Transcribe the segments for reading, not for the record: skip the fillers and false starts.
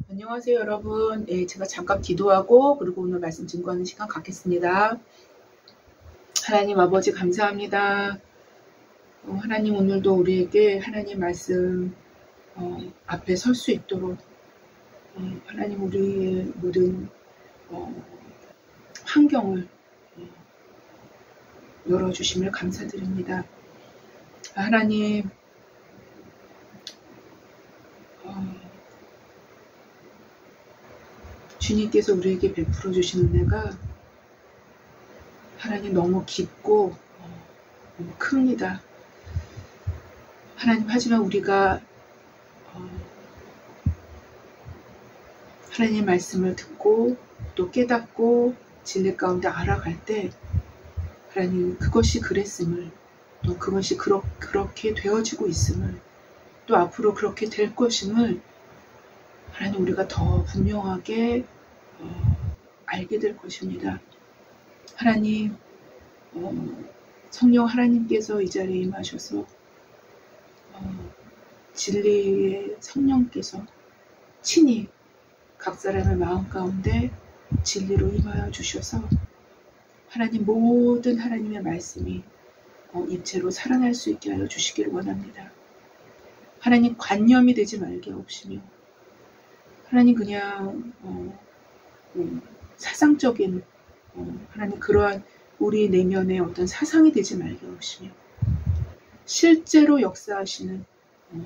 안녕하세요, 여러분. 네, 제가 잠깐 기도하고 그리고 오늘 말씀 증거하는 시간 갖겠습니다. 하나님 아버지 감사합니다. 하나님 오늘도 우리에게 하나님 말씀 앞에 설 수 있도록 하나님 우리의 모든 환경을 열어주심을 감사드립니다. 하나님 주님께서 우리에게 베풀어 주신 은혜가 하나님 너무 깊고 너무 큽니다. 하나님 하지만 우리가 하나님 말씀을 듣고 또 깨닫고 진리 가운데 알아갈 때 하나님 그것이 그랬음을 또 그것이 그렇게 되어지고 있음을 또 앞으로 그렇게 될 것임을 하나님 우리가 더 분명하게 알게 될 것입니다. 하나님 성령 하나님께서 이 자리에 임하셔서 진리의 성령께서 친히 각 사람의 마음 가운데 진리로 임하여 주셔서 하나님 모든 하나님의 말씀이 입체로 살아날 수 있게 하여 주시기를 원합니다. 하나님 관념이 되지 말게 하옵시며 하나님 그냥 사상적인 하나님 그러한 우리 내면의 어떤 사상이 되지 말게 하옵시며 실제로 역사하시는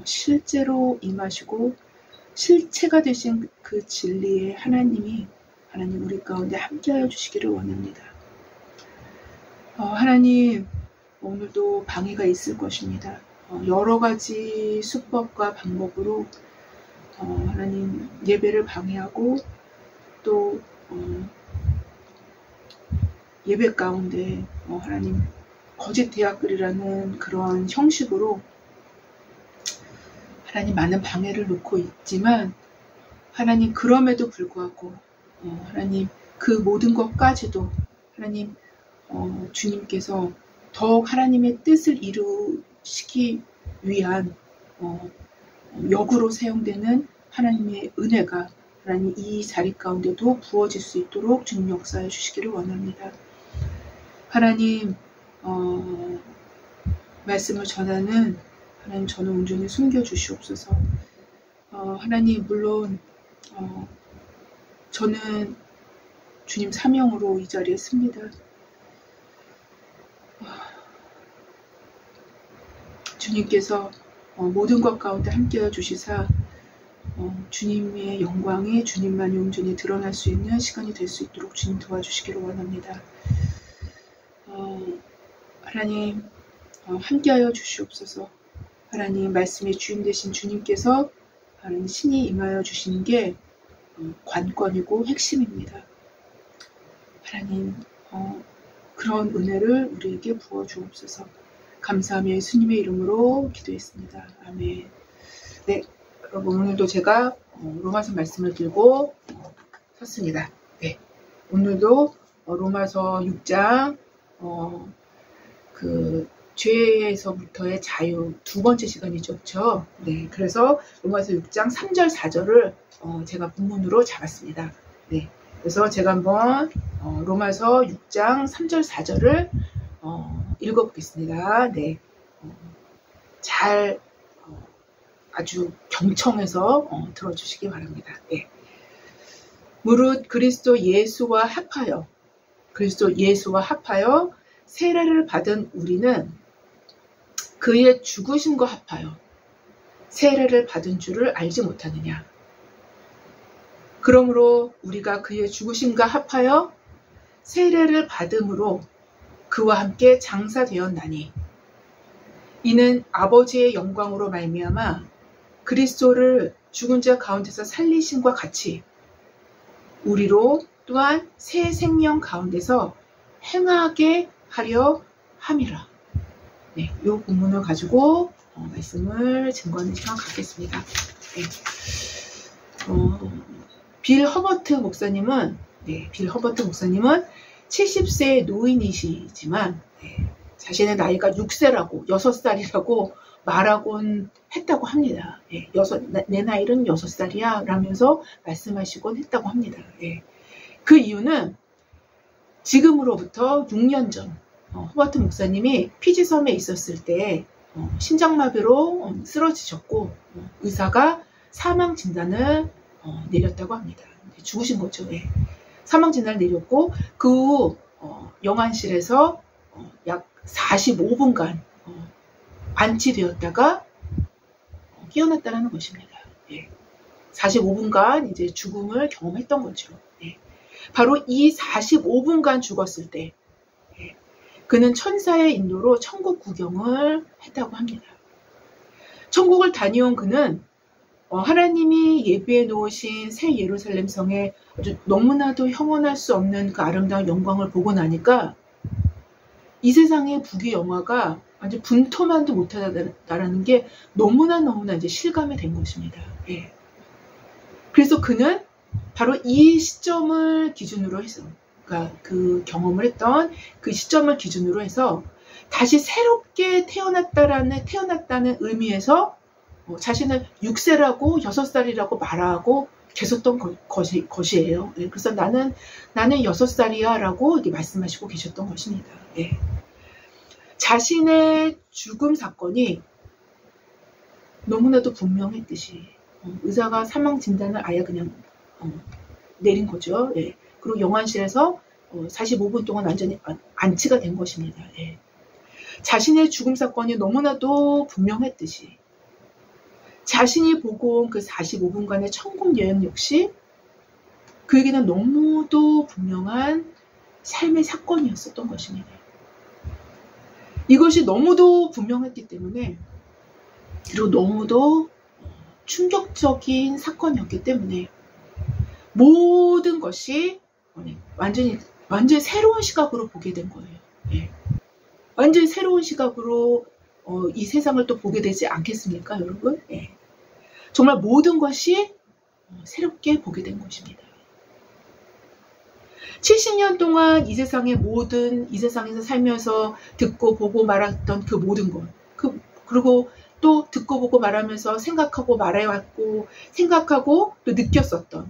실제로 임하시고 실체가 되신 그 진리의 하나님이 하나님 우리 가운데 함께하여 주시기를 원합니다. 하나님 오늘도 방해가 있을 것입니다. 여러 가지 수법과 방법으로 하나님 예배를 방해하고 또 예배 가운데 하나님 거짓 대학들이라는 그런 형식으로 하나님 많은 방해를 놓고 있지만 하나님 그럼에도 불구하고 하나님 그 모든 것까지도 하나님 주님께서 더욱 하나님의 뜻을 이루시기 위한 역으로 사용되는 하나님의 은혜가 하나님 이 자리 가운데도 부어질 수 있도록 주님 역사해 주시기를 원합니다. 하나님 말씀을 전하는 하나님 저는 온전히 숨겨주시옵소서. 하나님 물론 저는 주님 사명으로 이 자리에 씁니다. 주님께서 모든 것 가운데 함께해 주시사 주님의 영광이 주님만이 온전히 드러날 수 있는 시간이 될 수 있도록 주님 도와주시기를 원합니다. 하나님 함께하여 주시옵소서. 하나님 말씀의 주인 되신 주님께서 하나님 신이 임하여 주시는 게 관건이고 핵심입니다. 하나님 그런 은혜를 우리에게 부어 주옵소서. 감사하며 예수님의 이름으로 기도했습니다. 아멘. 네, 여러분 오늘도 제가 로마서 말씀을 들고 섰습니다. 네, 오늘도 로마서 6장 그 죄에서부터의 자유 두 번째 시간이죠. 그렇죠? 네, 그래서 로마서 6장 3절 4절을 제가 본문으로 잡았습니다. 네, 그래서 제가 한번 로마서 6장 3절 4절을 읽어보겠습니다. 네, 잘 아주 경청해서 들어주시기 바랍니다. 네. 무릇 그리스도 예수와 합하여 세례를 받은 우리는 그의 죽으심과 합하여 세례를 받은 줄을 알지 못하느냐. 그러므로 우리가 그의 죽으심과 합하여 세례를 받음으로 그와 함께 장사되었나니 이는 아버지의 영광으로 말미암아 그리스도를 죽은 자 가운데서 살리심과 같이 우리로 또한 새 생명 가운데서 행하게 하려 함이라. 네, 이 본문을 가지고 말씀을 증거하는 시간 갖겠습니다. 네. 빌 허버트 목사님은 70세의 노인이시지만 자신의 나이가 6살이라고 말하곤 했다고 합니다. 예, 내 나이는 6살이야 라면서 말씀하시곤 했다고 합니다. 예. 그 이유는 지금으로부터 6년 전 호버트 목사님이 피지섬에 있었을 때 심장마비로 쓰러지셨고 의사가 사망 진단을 내렸다고 합니다. 죽으신 거죠. 예. 사망 진단을 내렸고 그 후 영안실에서 약 45분간 안치되었다가 깨어났다는 것입니다. 예. 45분간 이제 죽음을 경험했던 거죠. 예. 바로 이 45분간 죽었을 때 그는 천사의 인도로 천국 구경을 했다고 합니다. 천국을 다녀온 그는 하나님이 예비해 놓으신 새 예루살렘 성에 아주 너무나도 형언할 수 없는 그 아름다운 영광을 보고 나니까 이 세상의 부귀영화가 아주 분토만도 못하다라는 게 너무나 이제 실감이 된 것입니다. 예. 그래서 그는 바로 이 시점을 기준으로 해서 그러니까 그 경험을 했던 그 시점을 기준으로 해서 다시 새롭게 태어났다는 의미에서 자신을 6세라고 6살이라고 말하고 계셨던 것이에요. 예, 그래서 나는 6살이야 라고 이렇게 말씀하시고 계셨던 것입니다. 예. 자신의 죽음 사건이 너무나도 분명했듯이 의사가 사망 진단을 아예 그냥 내린 거죠. 예. 그리고 영안실에서 45분 동안 완전히 안치가 된 것입니다. 예. 자신의 죽음 사건이 너무나도 분명했듯이 자신이 보고 온 그 45분간의 천국 여행 역시 그에게는 너무도 분명한 삶의 사건이었었던 것입니다. 이것이 너무도 분명했기 때문에 그리고 너무도 충격적인 사건이었기 때문에 모든 것이 완전히 새로운 시각으로 보게 된 거예요. 예. 완전히 새로운 시각으로 이 세상을 또 보게 되지 않겠습니까, 여러분? 예. 정말 모든 것이 새롭게 보게 된 것입니다. 70년 동안 이 세상에서 살면서 듣고 보고 말했던 그 모든 것, 그리고 또 듣고 보고 말하면서 생각하고 말해왔고, 생각하고 또 느꼈었던,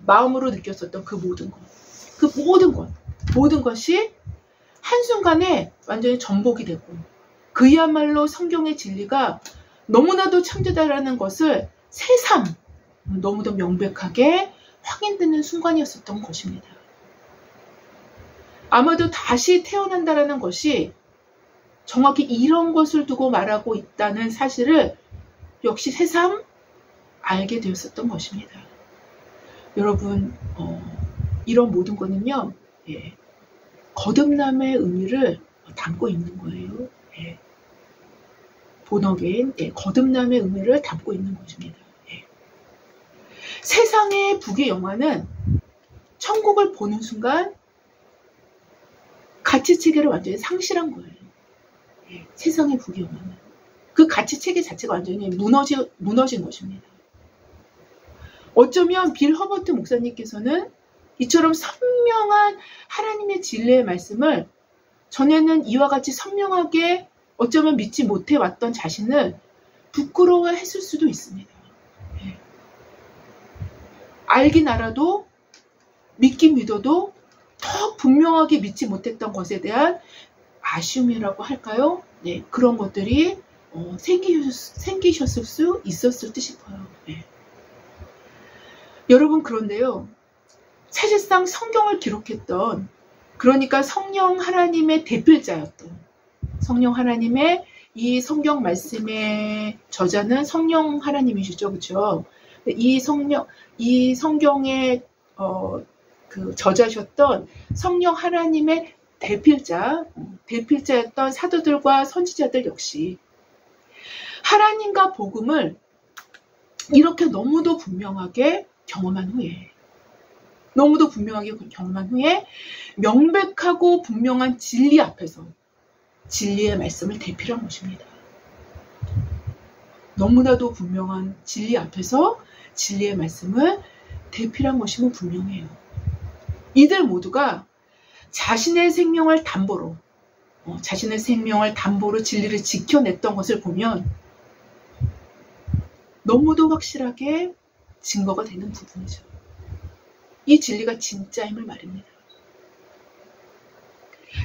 마음으로 느꼈었던 그 모든 것이 한순간에 완전히 전복이 되고, 그야말로 성경의 진리가 너무나도 참되다라는 것을 새삼 너무도 명백하게 확인되는 순간이었었던 것입니다. 아마도 다시 태어난다라는 것이 정확히 이런 것을 두고 말하고 있다는 사실을 역시 새삼 알게 되었었던 것입니다. 여러분, 이런 모든 거는요, 예, 거듭남의 의미를 담고 있는 거예요. 예. 본어게인 거듭남의 의미를 담고 있는 것입니다. 예. 세상의 부귀영화는 천국을 보는 순간 가치체계를 완전히 상실한 거예요. 예. 세상의 부귀영화는 그 가치체계 자체가 완전히 무너진 것입니다. 어쩌면 빌 허버트 목사님께서는 이처럼 선명한 하나님의 진리의 말씀을 전에는 이와 같이 선명하게 어쩌면 믿지 못해 왔던 자신을 부끄러워했을 수도 있습니다. 예. 알긴 알아도 믿긴 믿어도 더 분명하게 믿지 못했던 것에 대한 아쉬움이라고 할까요? 네, 그런 것들이 생기셨을 수 있었을 듯 싶어요. 예. 여러분, 그런데요, 사실상 성경을 기록했던, 그러니까 성령 하나님의 대필자였던, 성령 하나님의 이 성경 말씀의 저자는 성령 하나님이시죠, 그렇죠? 이 성경의 그 저자셨던 성령 하나님의 대필자였던 사도들과 선지자들 역시 하나님과 복음을 이렇게 너무도 분명하게 경험한 후에 명백하고 분명한 진리 앞에서 진리의 말씀을 대필한 것입니다. 너무나도 분명한 진리 앞에서 진리의 말씀을 대필한 것임은 분명해요. 이들 모두가 자신의 생명을 담보로 진리를 지켜냈던 것을 보면 너무도 확실하게 증거가 되는 부분이죠. 이 진리가 진짜임을 말입니다.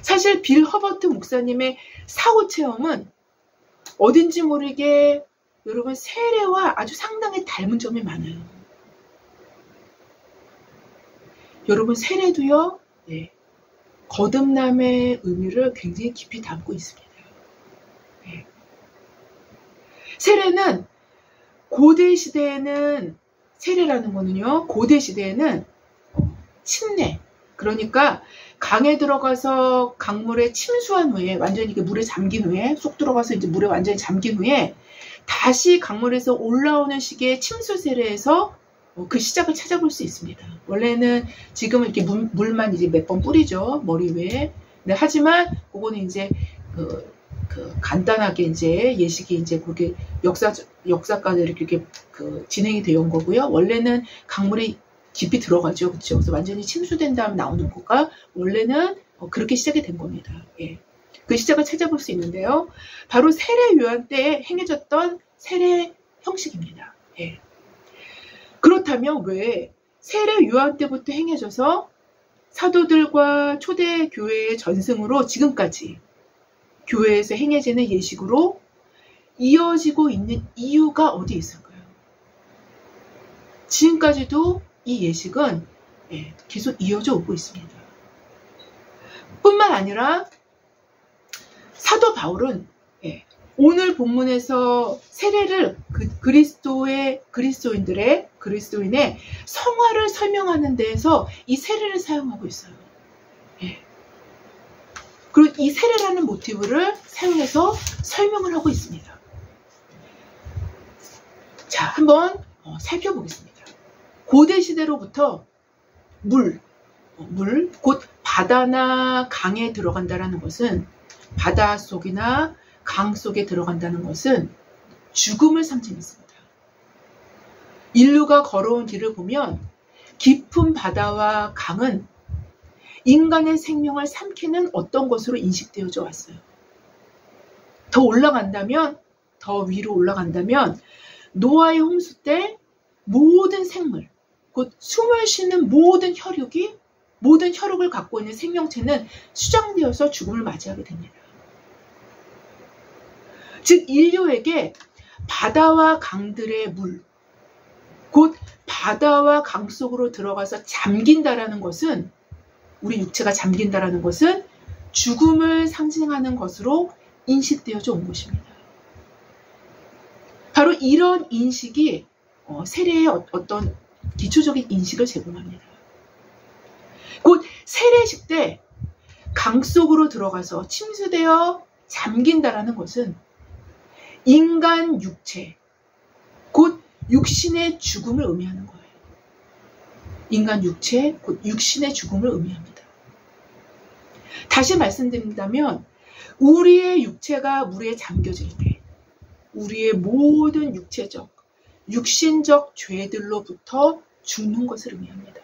사실 빌 허버트 목사님의 사후 체험은 어딘지 모르게 여러분 세례와 아주 상당히 닮은 점이 많아요. 여러분 세례도요, 네, 거듭남의 의미를 굉장히 깊이 담고 있습니다. 네. 세례는 고대 시대에는 세례라는 거는요, 고대 시대에는 침례, 그러니까 강에 들어가서 강물에 침수한 후에 완전히 물에 잠긴 후에 쏙 들어가서 이제 물에 완전히 잠긴 후에 다시 강물에서 올라오는 시기에 침수 세례에서 그 시작을 찾아볼 수 있습니다. 원래는 지금은 이렇게 물만 이제 몇 번 뿌리죠, 머리 위에. 네, 하지만 그거는 이제 간단하게 이제 예식이 이제 그렇게 역사까지 이렇게 진행이 되어 온 거고요. 원래는 강물에 깊이 들어가죠, 그렇죠? 그래서 완전히 침수된 다음 나오는 거가 원래는 그렇게 시작이 된 겁니다. 예. 그 시작을 찾아볼 수 있는데요. 바로 세례 요한 때 행해졌던 세례 형식입니다. 예. 그렇다면 왜 세례 요한 때부터 행해져서 사도들과 초대 교회의 전승으로 지금까지 교회에서 행해지는 예식으로 이어지고 있는 이유가 어디 있을까요? 지금까지도 이 예식은 계속 이어져 오고 있습니다. 뿐만 아니라 사도 바울은 오늘 본문에서 세례를 그리스도인의 성화를 설명하는 데에서 이 세례를 사용하고 있어요. 그리고 이 세례라는 모티브를 사용해서 설명을 하고 있습니다. 자, 한번 살펴보겠습니다. 고대 시대로부터 물, 곧 바다나 강에 들어간다는 것은, 바다 속이나 강 속에 들어간다는 것은 죽음을 상징했습니다. 인류가 걸어온 길을 보면 깊은 바다와 강은 인간의 생명을 삼키는 어떤 것으로 인식되어져 왔어요. 더 올라간다면, 더 위로 올라간다면 노아의 홍수 때 모든 생물, 곧 숨을 쉬는 모든 혈육을 갖고 있는 생명체는 수장되어서 죽음을 맞이하게 됩니다. 즉 인류에게 바다와 강들의 물, 곧 바다와 강 속으로 들어가서 잠긴다라는 것은, 우리 육체가 잠긴다라는 것은 죽음을 상징하는 것으로 인식되어져 온 것입니다. 바로 이런 인식이 세례의 어떤 기초적인 인식을 제공합니다. 곧 세례식 때 강 속으로 들어가서 침수되어 잠긴다라는 것은 인간 육체, 곧 육신의 죽음을 의미하는 거예요. 인간 육체, 곧 육신의 죽음을 의미합니다. 다시 말씀드린다면 우리의 육체가 물에 잠겨질 때 우리의 모든 육신적 죄들로부터 죽는 것을 의미합니다.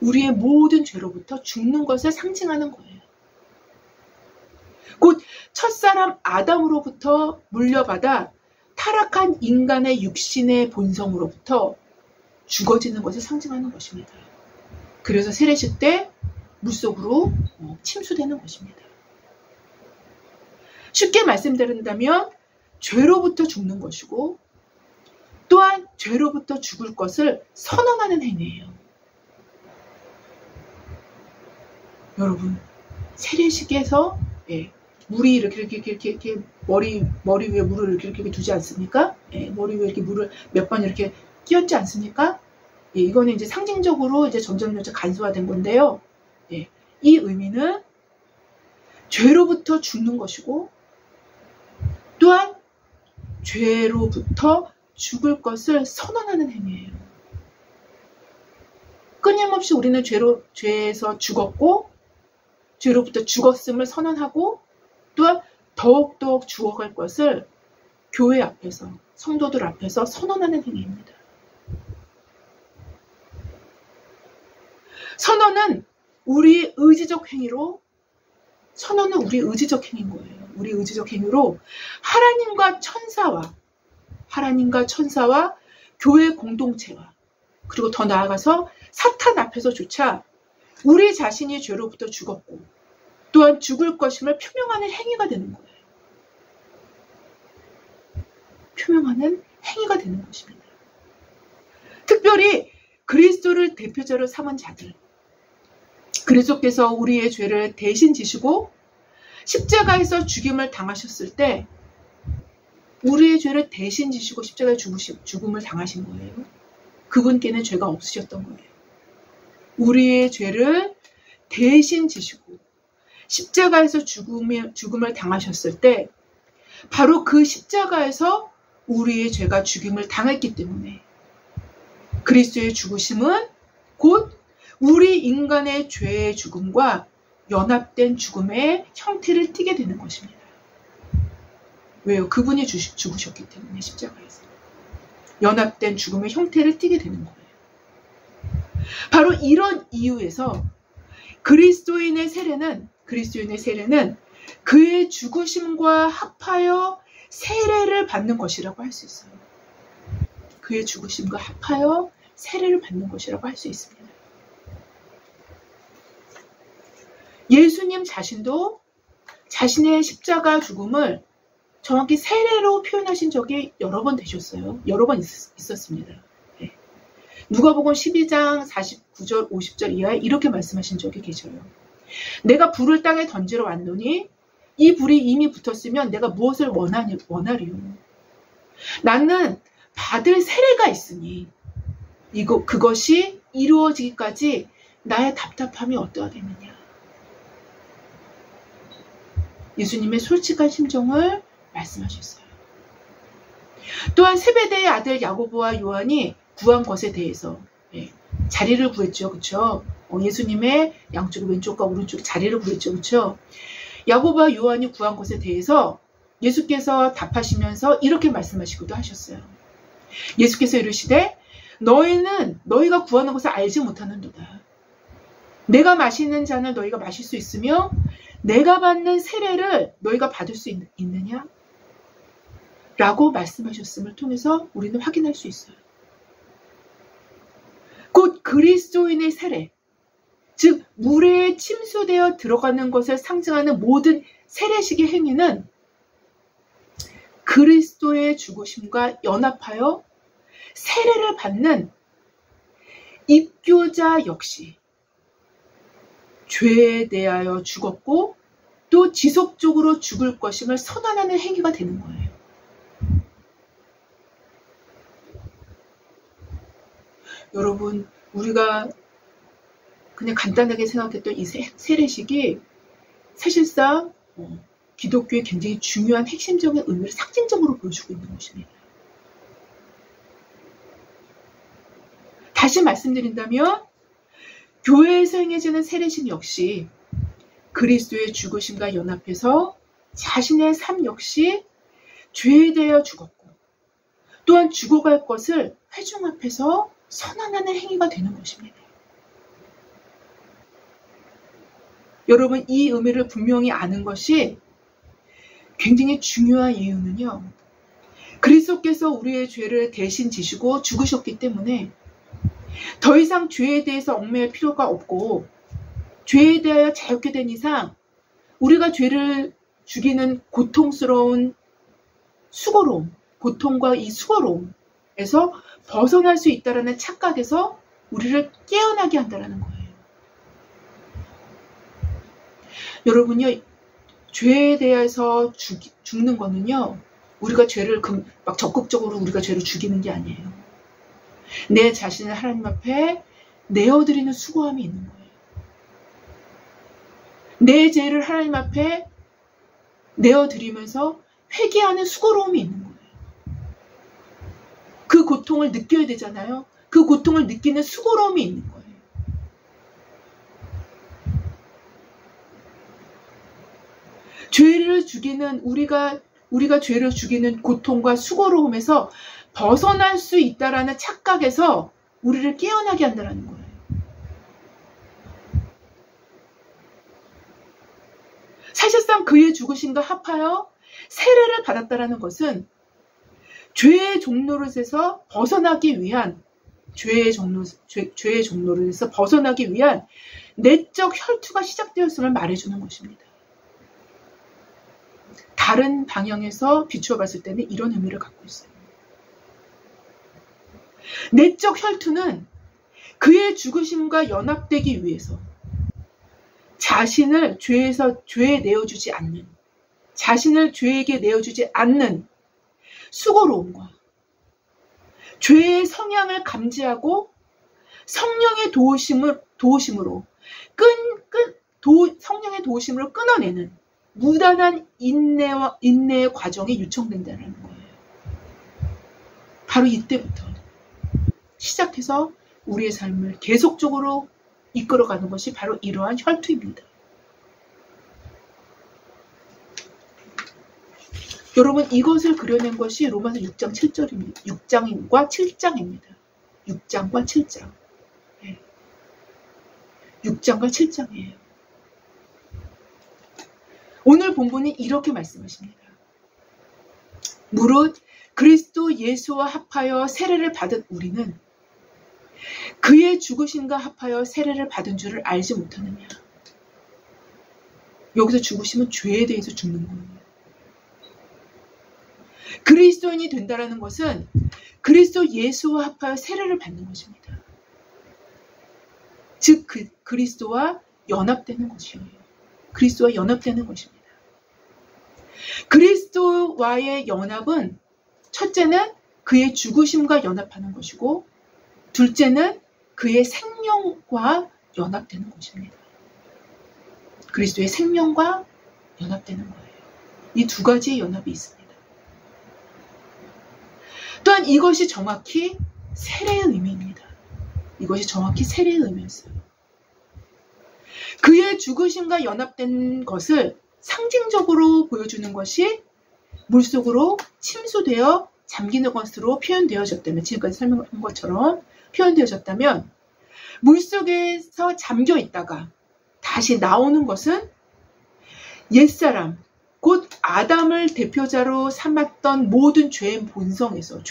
우리의 모든 죄로부터 죽는 것을 상징하는 거예요. 곧 첫사람 아담으로부터 물려받아 타락한 인간의 육신의 본성으로부터 죽어지는 것을 상징하는 것입니다. 그래서 세례식 때 물속으로 침수되는 것입니다. 쉽게 말씀드린다면 죄로부터 죽는 것이고 또한 죄로부터 죽을 것을 선언하는 행위예요. 여러분, 세례식에서 물이 이렇게 머리 위에 물을 이렇게 두지 않습니까? 머리 위에 이렇게 물을 몇 번 이렇게 끼얹지 않습니까? 이거는 이제 상징적으로 이제 점점 간소화된 건데요. 이 의미는 죄로부터 죽는 것이고 또한 죄로부터 죽을 것을 선언하는 행위예요. 끊임없이 우리는 죄에서 죽었고 죄로부터 죽었음을 선언하고 또한 더욱더욱 죽어갈 것을 교회 앞에서, 성도들 앞에서 선언하는 행위입니다. 선언은 우리의 의지적 행위인 거예요. 우리 의지적 행위로 하나님과 천사와 하나님과 천사와 교회 공동체와 그리고 더 나아가서 사탄 앞에서조차 우리 자신이 죄로부터 죽었고 또한 죽을 것임을 표명하는 행위가 되는 거예요. 표명하는 행위가 되는 것입니다. 특별히 그리스도를 대표자로 삼은 자들, 그리스도께서 우리의 죄를 대신 지시고 십자가에서 죽임을 당하셨을 때 우리의 죄를 대신 지시고 십자가에 죽음을 당하신 거예요. 그분께는 죄가 없으셨던 거예요. 우리의 죄를 대신 지시고 십자가에서 죽음을 당하셨을 때 바로 그 십자가에서 우리의 죄가 죽임을 당했기 때문에 그리스도의 죽으심은 곧 우리 인간의 죄의 죽음과 연합된 죽음의 형태를 띠게 되는 것입니다. 왜요? 그분이 죽으셨기 때문에 십자가에서 연합된 죽음의 형태를 띠게 되는 거예요. 바로 이런 이유에서 그리스도인의 세례는 그의 죽으심과 합하여 세례를 받는 것이라고 할 수 있어요. 그의 죽으심과 합하여 세례를 받는 것이라고 할 수 있습니다. 예수님 자신도 자신의 십자가 죽음을 정확히 세례로 표현하신 적이 여러 번 되셨어요. 여러 번 있었습니다. 네. 누가복음 12장 49절 50절 이하에 이렇게 말씀하신 적이 계셔요. 내가 불을 땅에 던지러 왔노니 이 불이 이미 붙었으면 내가 무엇을 원하리요. 나는 받을 세례가 있으니 그것이 이루어지기까지 나의 답답함이 어떠하겠느냐. 예수님의 솔직한 심정을 말씀하셨어요. 또한 세베대의 아들 야고보와 요한이 구한 것에 대해서 자리를 구했죠. 그렇죠? 예수님의 양쪽 왼쪽과 오른쪽 자리를 구했죠. 그렇죠? 야고보와 요한이 구한 것에 대해서 예수께서 답하시면서 이렇게 말씀하시기도 하셨어요. 예수께서 이르시되 너희가 구하는 것을 알지 못하는도다. 내가 마시는 잔을 너희가 마실 수 있으며 내가 받는 세례를 너희가 받을 수 있느냐? 라고 말씀하셨음을 통해서 우리는 확인할 수 있어요. 곧 그리스도인의 세례, 즉 물에 침수되어 들어가는 것을 상징하는 모든 세례식의 행위는 그리스도의 죽으심과 연합하여 세례를 받는 입교자 역시 죄에 대하여 죽었고 또 지속적으로 죽을 것임을 선언하는 행위가 되는 거예요. 여러분, 우리가 그냥 간단하게 생각했던 이 세례식이 사실상 기독교의 굉장히 중요한 핵심적인 의미를 상징적으로 보여주고 있는 것입니다. 다시 말씀드린다면 교회에서 행해지는 세례식 역시 그리스도의 죽으심과 연합해서 자신의 삶 역시 죄에 대하여 죽었고 또한 죽어갈 것을 회중 앞에서 선언하는 행위가 되는 것입니다. 여러분, 이 의미를 분명히 아는 것이 굉장히 중요한 이유는요. 그리스도께서 우리의 죄를 대신 지시고 죽으셨기 때문에 더 이상 죄에 대해서 얽매일 필요가 없고 죄에 대하여 자유케 된 이상 우리가 죄를 죽이는 고통스러운 수고로움, 고통과 이 수고로움에서 벗어날 수 있다는 착각에서 우리를 깨어나게 한다는 거예요. 여러분요, 죄에 대해서 죽는 거는요, 우리가 죄를 막 적극적으로 우리가 죄를 죽이는 게 아니에요. 내 자신을 하나님 앞에 내어드리는 수고함이 있는 거예요. 내 죄를 하나님 앞에 내어드리면서 회개하는 수고로움이 있는 거예요. 그 고통을 느껴야 되잖아요. 그 고통을 느끼는 수고로움이 있는 거예요. 죄를 죽이는 우리가 죄를 죽이는 고통과 수고로움에서 벗어날 수 있다라는 착각에서 우리를 깨어나게 한다는 거예요. 사실상 그의 죽으심과 합하여 세례를 받았다라는 것은 죄의 종노릇에서 벗어나기 위한 죄의 종노릇에서 벗어나기 위한 내적 혈투가 시작되었음을 말해주는 것입니다. 다른 방향에서 비추어 봤을 때는 이런 의미를 갖고 있어요. 내적 혈투는 그의 죽으심과 연합되기 위해서 자신을 죄에 내어주지 않는, 자신을 죄에게 내어주지 않는 수고로움과 죄의 성향을 감지하고 성령의 도우심으로 성령의 도우심으로 끊어내는 무단한 인내의 과정이 요청된다는 거예요. 바로 이때부터 시작해서 우리의 삶을 계속적으로 이끌어가는 것이 바로 이러한 혈투입니다. 여러분, 이것을 그려낸 것이 로마서 6장 7절입니다. 6장과 7장입니다. 6장과 7장. 네. 6장과 7장이에요. 오늘 본문이 이렇게 말씀하십니다. 무릇 그리스도 예수와 합하여 세례를 받은 우리는 그의 죽으심과 합하여 세례를 받은 줄을 알지 못하느냐. 여기서 죽으심은 죄에 대해서 죽는 거예요. 그리스도인이 된다는 것은 그리스도 예수와 합하여 세례를 받는 것입니다. 즉 그리스도와 연합되는 것이에요. 그리스도와 연합되는 것입니다. 그리스도와의 연합은 첫째는 그의 죽으심과 연합하는 것이고 둘째는 그의 생명과 연합되는 것입니다. 그리스도의 생명과 연합되는 거예요. 이 두 가지의 연합이 있습니다. 또한 이것이 정확히 세례의 의미입니다. 이것이 정확히 세례의 의미였어요. 그의 죽으심과 연합된 것을 상징적으로 보여주는 것이 물속으로 침수되어 잠기는 것으로 표현되어졌다면, 지금까지 설명한 것처럼 표현되어졌다면, 물속에서 잠겨 있다가 다시 나오는 것은 옛사람, 곧 아담을 대표자로 삼았던 모든 죄의 본성에서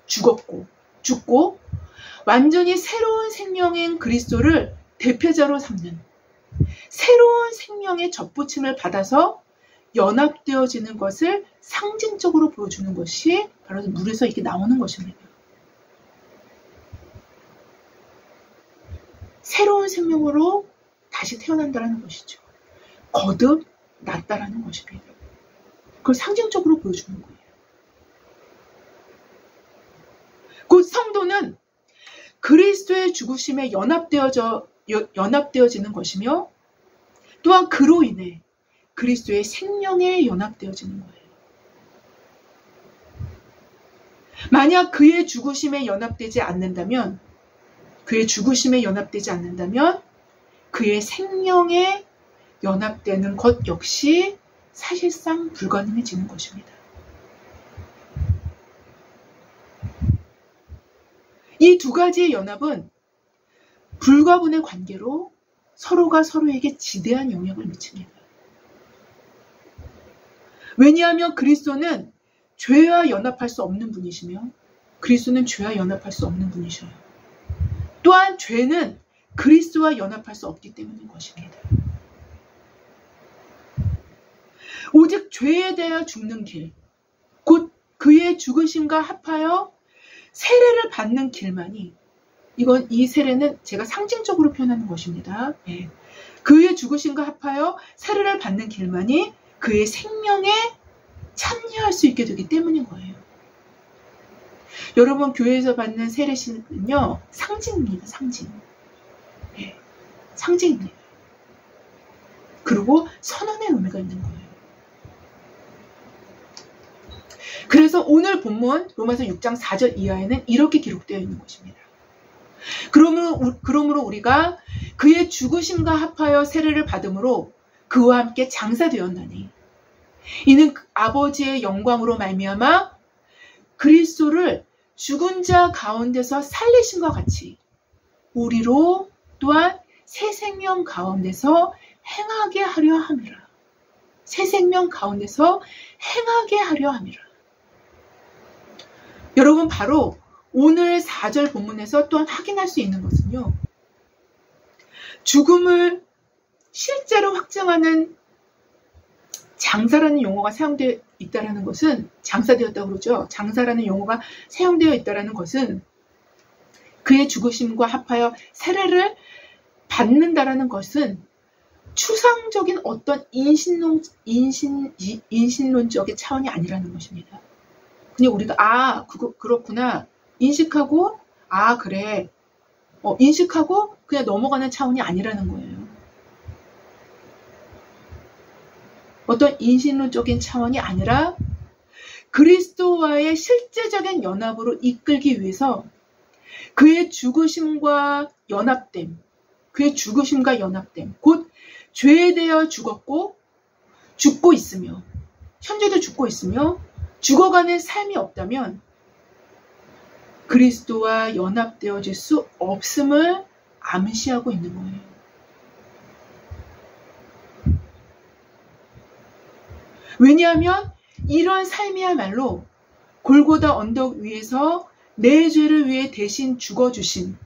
죽고 완전히 새로운 생명인 그리스도를 대표자로 삼는 새로운 생명의 접붙임을 받아서 연합되어지는 것을 상징적으로 보여주는 것이 바로 물에서 이렇게 나오는 것입니다. 새로운 생명으로 다시 태어난다는 것이죠. 거듭 낫다라는 것입니다. 그걸 상징적으로 보여주는 거예요. 곧 성도는 그리스도의 죽으심에 연합되어지는 것이며 또한 그로 인해 그리스도의 생명에 연합되어지는 거예요. 만약 그의 죽으심에 연합되지 않는다면 그의 생명에 연합되는 것 역시 사실상 불가능해지는 것입니다. 이 두 가지의 연합은 불가분의 관계로 서로가 서로에게 지대한 영향을 미칩니다. 왜냐하면 그리스도는 죄와 연합할 수 없는 분이시며 그리스도는 죄와 연합할 수 없는 분이셔요. 또한 죄는 그리스도와 연합할 수 없기 때문인 것입니다. 오직 죄에 대하여 죽는 길, 곧 그의 죽으심과 합하여 세례를 받는 길만이, 이 세례는 제가 상징적으로 표현하는 것입니다. 네. 그의 죽으심과 합하여 세례를 받는 길만이 그의 생명에 참여할 수 있게 되기 때문인 거예요. 여러분, 교회에서 받는 세례신은요, 상징입니다. 상징. 네. 상징입니다. 그리고 선언의 의미가 있는 거예요. 그래서 오늘 본문 로마서 6장 4절 이하에는 이렇게 기록되어 있는 것입니다. 그러므로 우리가 그의 죽으심과 합하여 세례를 받음으로 그와 함께 장사되었나니 이는 아버지의 영광으로 말미암아 그리스도를 죽은 자 가운데서 살리심과 같이 우리로 또한 새 생명 가운데서 행하게 하려 함이라. 새 생명 가운데서 행하게 하려 함이라. 여러분 바로 오늘 4절 본문에서 또한 확인할 수 있는 것은요. 죽음을 실제로 확증하는 장사라는 용어가 사용되어 있다는 것은 장사되었다고 그러죠. 장사라는 용어가 사용되어 있다는 것은 그의 죽으심과 합하여 세례를 받는다라는 것은 추상적인 어떤 인신론적인 차원이 아니라는 것입니다. 그냥 우리가 그렇구나 인식하고 그래 인식하고 그냥 넘어가는 차원이 아니라는 거예요. 어떤 인신론적인 차원이 아니라 그리스도와의 실제적인 연합으로 이끌기 위해서 그의 죽으심과 연합됨, 곧 죄에 대하여 죽었고 죽고 있으며 현재도 죽고 있으며 죽어가는 삶이 없다면 그리스도와 연합되어질 수 없음을 암시하고 있는 거예요. 왜냐하면 이런 삶이야말로 골고다 언덕 위에서 내 죄를 위해 대신 죽어주신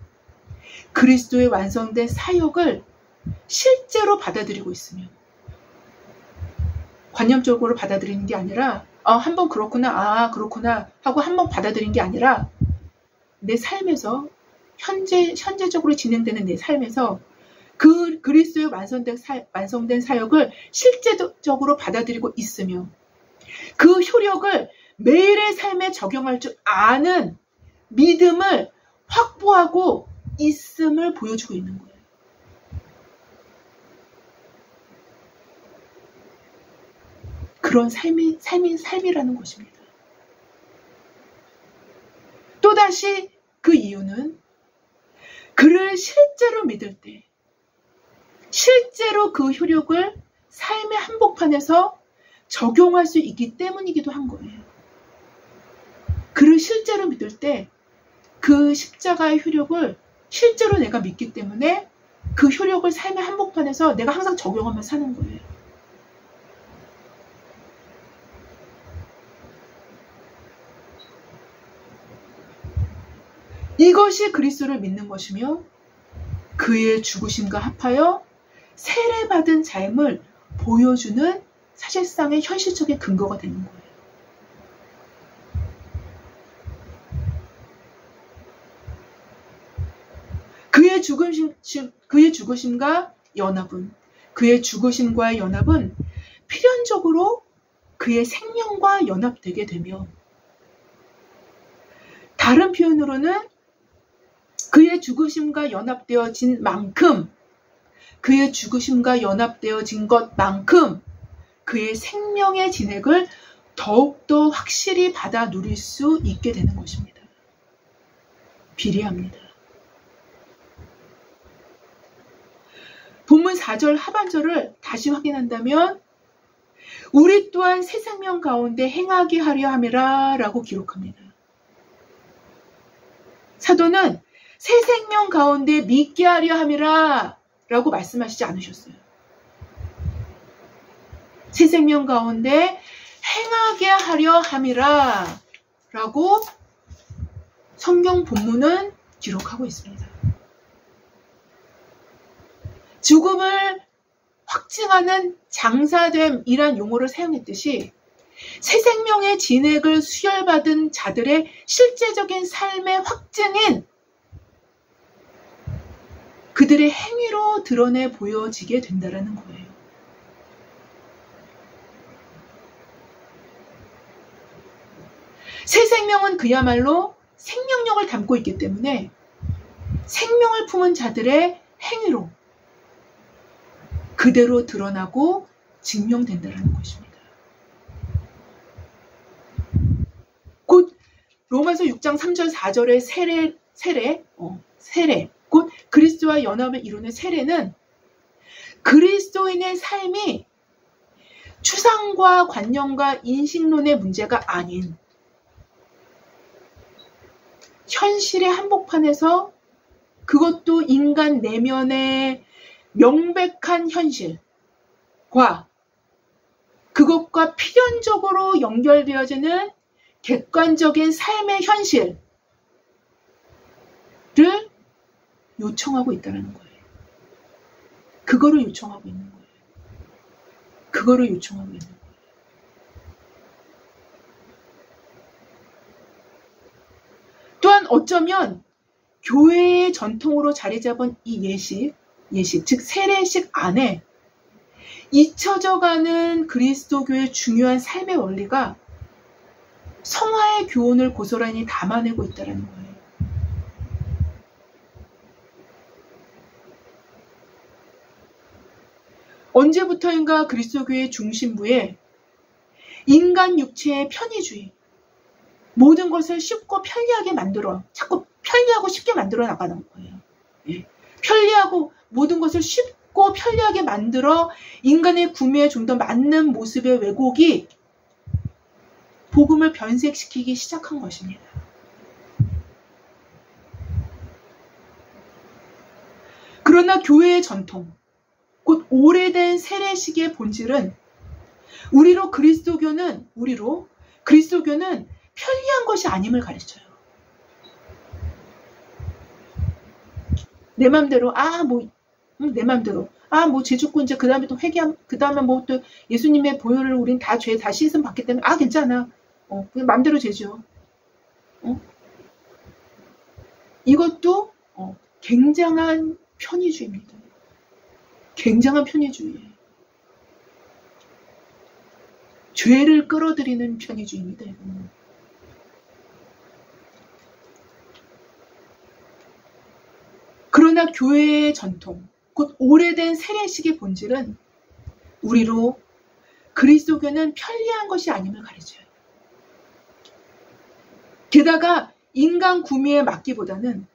그리스도의 완성된 사역을 실제로 받아들이고 있으며 관념적으로 받아들이는 게 아니라 한번 그렇구나 하고 한번 받아들인 게 아니라 내 삶에서 현재적으로 진행되는 내 삶에서 그 그리스도의 완성된 사역을 실제적으로 받아들이고 있으며 그 효력을 매일의 삶에 적용할 줄 아는 믿음을 확보하고 있음을 보여주고 있는 거예요. 그런 삶이라는 것입니다. 또다시 그 이유는 그를 실제로 믿을 때 실제로 그 효력을 삶의 한복판에서 적용할 수 있기 때문이기도 한 거예요. 그를 실제로 믿을 때 그 십자가의 효력을 실제로 내가 믿기 때문에 그 효력을 삶의 한복판에서 내가 항상 적용하며 사는 거예요. 이것이 그리스도를 믿는 것이며 그의 죽으심과 합하여 세례받은 삶을 보여주는 사실상의 현실적인 근거가 되는 거예요. 그의 죽으심과 연합은 그의 죽으심과의 연합은 필연적으로 그의 생명과 연합되게 되며 다른 표현으로는 그의 죽으심과 연합되어진 만큼 그의 죽으심과 연합되어진 것만큼 그의 생명의 진액을 더욱더 확실히 받아 누릴 수 있게 되는 것입니다. 비례합니다. 본문 4절 하반절을 다시 확인한다면 우리 또한 새 생명 가운데 행하게 하려 함이라 라고 기록합니다. 사도는 새 생명 가운데 믿게 하려 함이라 라고 말씀하시지 않으셨어요. 새 생명 가운데 행하게 하려 함이라 라고 성경 본문은 기록하고 있습니다. 죽음을 확증하는 장사됨이란 용어를 사용했듯이 새 생명의 진액을 수혈받은 자들의 실제적인 삶의 확증인 그들의 행위로 드러내 보여지게 된다는 거예요. 새 생명은 그야말로 생명력을 담고 있기 때문에 생명을 품은 자들의 행위로 그대로 드러나고 증명된다는 것입니다. 곧 로마서 6장 3절 4절의 세례, 곧 그리스도와 연합을 이루는 세례는 그리스도인의 삶이 추상과 관념과 인식론의 문제가 아닌 현실의 한복판에서 그것도 인간 내면의 명백한 현실과 그것과 필연적으로 연결되어지는 객관적인 삶의 현실을 요청하고 있다는 거예요. 그거를 요청하고 있는 거예요. 그거를 요청하고 있는 거예요. 또한 어쩌면 교회의 전통으로 자리 잡은 이 예식, 즉 세례식 안에 잊혀져가는 그리스도교의 중요한 삶의 원리가 성화의 교훈을 고스란히 담아내고 있다는 거예요. 언제부터인가 그리스도교의 중심부에 인간 육체의 편의주의, 모든 것을 쉽고 편리하게 만들어, 자꾸 편리하고 쉽게 만들어 나가는 거예요. 편리하고 모든 것을 쉽고 편리하게 만들어 인간의 구매에 좀 더 맞는 모습의 왜곡이 복음을 변색시키기 시작한 것입니다. 그러나 교회의 전통, 곧 오래된 세례식의 본질은 우리로 그리스도교는 편리한 것이 아님을 가르쳐요. 내 맘대로 내 맘대로 죄 짓고 이제 그 다음에 또 회개하면 그 다음에 뭐 또 예수님의 보혈을 우린 다 죄 다 씻음 받기 때문에 괜찮아. 그냥 맘대로 죄죠. 이것도 굉장한 편의주의입니다. 굉장한 편의주의예요. 죄를 끌어들이는 편의주의입니다. 그러나 교회의 전통, 곧 오래된 세례식의 본질은 우리로 그리스도교는 편리한 것이 아님을 가르쳐요. 게다가 인간 구미에 맡기보다는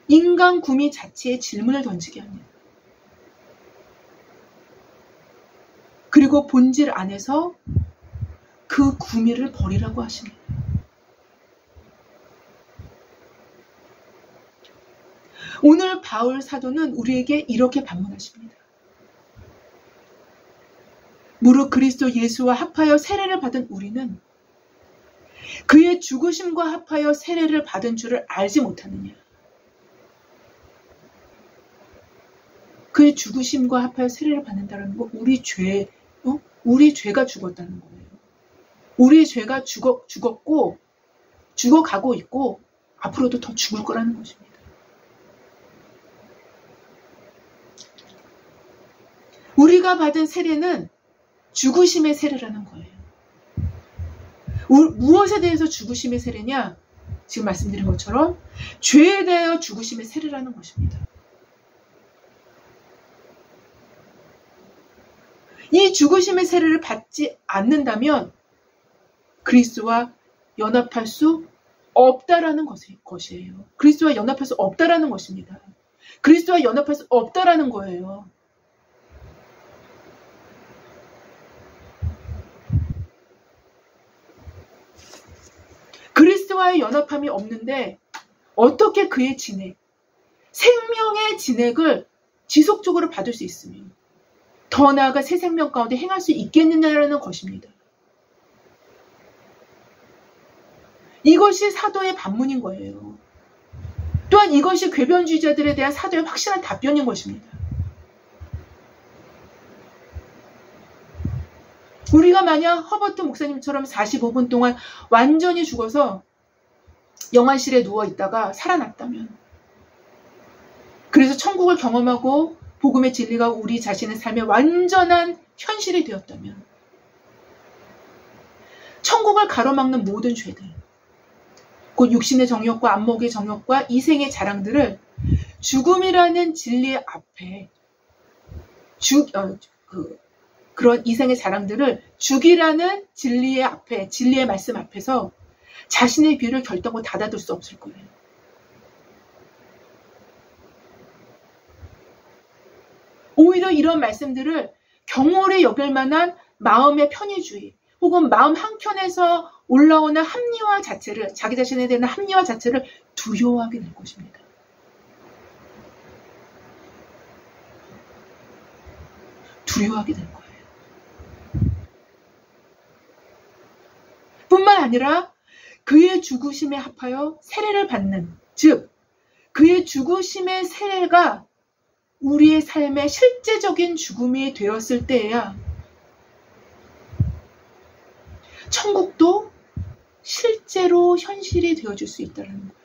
인간 구미 자체에 질문을 던지게 합니다. 그리고 본질 안에서 그 구미를 버리라고 하십니다. 오늘 바울 사도는 우리에게 이렇게 반문하십니다. 무릇 그리스도 예수와 합하여 세례를 받은 우리는 그의 죽으심과 합하여 세례를 받은 줄을 알지 못하느냐. 그의 죽으심과 합하여 세례를 받는다는 거, 우리 죄가 죽었다는 거예요. 우리 죄가 죽었고 죽어가고 있고 앞으로도 더 죽을 거라는 것입니다. 우리가 받은 세례는 죽으심의 세례라는 거예요. 무엇에 대해서 죽으심의 세례냐? 지금 말씀드린 것처럼 죄에 대하여 죽으심의 세례라는 것입니다. 이 죽으심의 세례를 받지 않는다면 그리스도와 연합할 수 없다라는 것이에요. 그리스도와 연합할 수 없다라는 것입니다. 그리스도와 연합할 수 없다라는 거예요. 그리스도와의 연합함이 없는데 어떻게 그의 생명의 진액을 지속적으로 받을 수 있으며 더 나아가 새 생명 가운데 행할 수 있겠느냐라는 것입니다. 이것이 사도의 반문인 거예요. 또한 이것이 궤변주의자들에 대한 사도의 확실한 답변인 것입니다. 우리가 만약 허버트 목사님처럼 45분 동안 완전히 죽어서 영안실에 누워있다가 살아났다면, 그래서 천국을 경험하고 복음의 진리가 우리 자신의 삶의 완전한 현실이 되었다면, 천국을 가로막는 모든 죄들, 곧 육신의 정욕과 안목의 정욕과 이생의 자랑들을 죽음이라는 진리의 앞에 그런 이생의 자랑들을 죽이라는 진리의 앞에, 진리의 말씀 앞에서 자신의 귀를 결단코 닫아둘 수 없을 거예요. 오히려 이런 말씀들을 경홀히 여길 만한 마음의 편의주의 혹은 마음 한켠에서 올라오는 합리화 자체를, 자기 자신에 대한 합리화 자체를 두려워하게 될 것입니다. 두려워하게 될 거예요. 뿐만 아니라 그의 죽으심에 합하여 세례를 받는, 즉 그의 죽으심의 세례가 우리의 삶의 실제적인 죽음이 되었을 때에야 천국도 실제로 현실이 되어줄 수 있다는 거예요.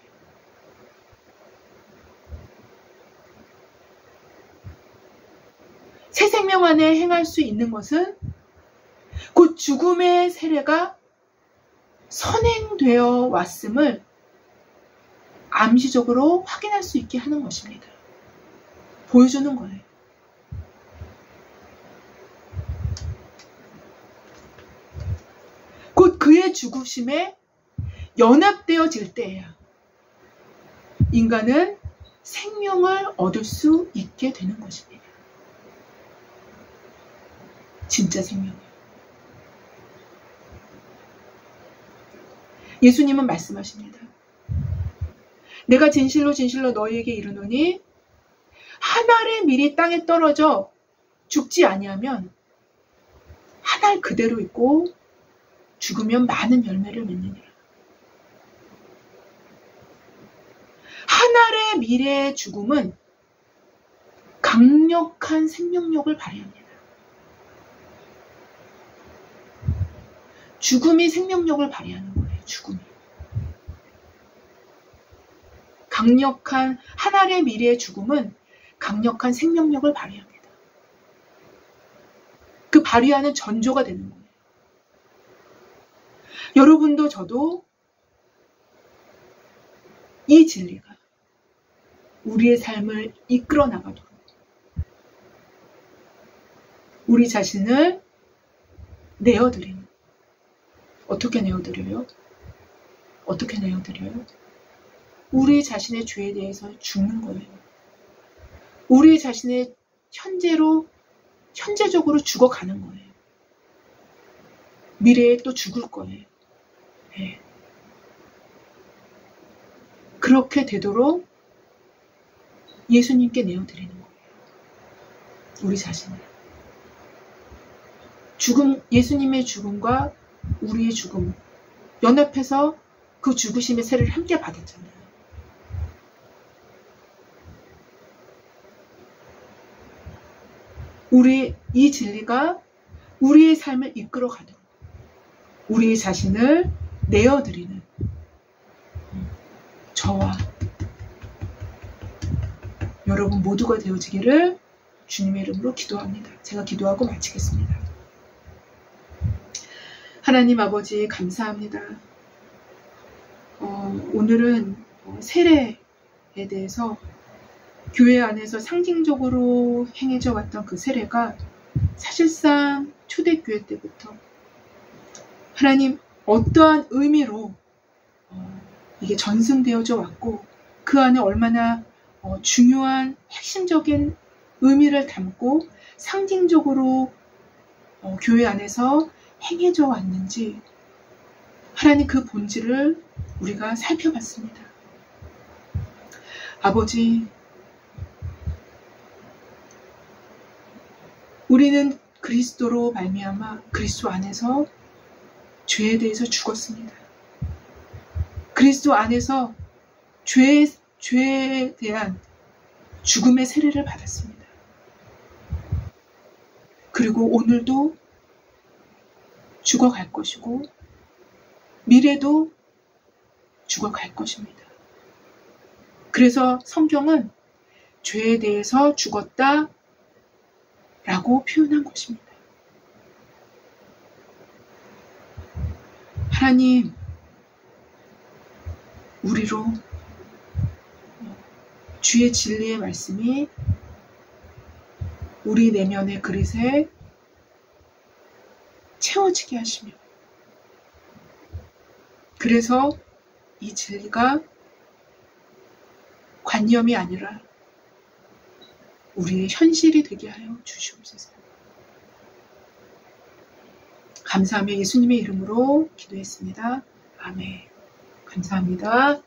새 생명 안에 행할 수 있는 것은 곧 죽음의 세례가 선행되어 왔음을 암시적으로 확인할 수 있게 하는 것입니다. 보여주는 거예요. 곧 그의 죽으심에 연합되어질 때에야 인간은 생명을 얻을 수 있게 되는 것입니다. 진짜 생명이요. 예수님은 말씀하십니다. 내가 진실로 진실로 너희에게 이르노니 한 알의 밀이 땅에 떨어져 죽지 아니하면 한 알 그대로 있고 죽으면 많은 열매를 맺느니라. 한 알의 밀의 죽음은 강력한 생명력을 발휘합니다. 죽음이 생명력을 발휘하는 거예요. 죽음이. 강력한 한 알의 밀의 죽음은 강력한 생명력을 발휘합니다. 그 발휘하는 전조가 되는 거예요. 여러분도 저도 이 진리가 우리의 삶을 이끌어 나가도록 우리 자신을 내어드리는. 어떻게 내어드려요? 어떻게 내어드려요? 우리 자신의 죄에 대해서 죽는 거예요. 우리 자신의 현재적으로 죽어가는 거예요. 미래에 또 죽을 거예요. 네. 그렇게 되도록 예수님께 내어드리는 거예요. 우리 자신을. 예수님의 죽음과 우리의 죽음, 연합해서 그 죽으심의 세례를 함께 받았잖아요. 이 진리가 우리의 삶을 이끌어가도록 우리 자신을 내어드리는 저와 여러분 모두가 되어지기를 주님의 이름으로 기도합니다. 제가 기도하고 마치겠습니다. 하나님 아버지 감사합니다. 오늘은 세례에 대해서 교회 안에서 상징적으로 행해져 왔던 그 세례가 사실상 초대교회 때부터 하나님 어떠한 의미로 이게 전승되어져 왔고 그 안에 얼마나 중요한 핵심적인 의미를 담고 상징적으로 교회 안에서 행해져 왔는지 하나님 그 본질을 우리가 살펴봤습니다. 아버지, 우리는 그리스도로 말미암아 그리스도 안에서 죄에 대해서 죽었습니다. 그리스도 안에서 죄에 대한 죽음의 세례를 받았습니다. 그리고 오늘도 죽어갈 것이고 미래도 죽어갈 것입니다. 그래서 성경은 죄에 대해서 죽었다 라고 표현한 것입니다. 하나님, 우리로 주의 진리의 말씀이 우리 내면의 그릇에 채워지게 하시며 그래서 이 진리가 관념이 아니라 우리의 현실이 되게 하여 주시옵소서. 감사하며 예수님의 이름으로 기도했습니다. 아멘. 감사합니다.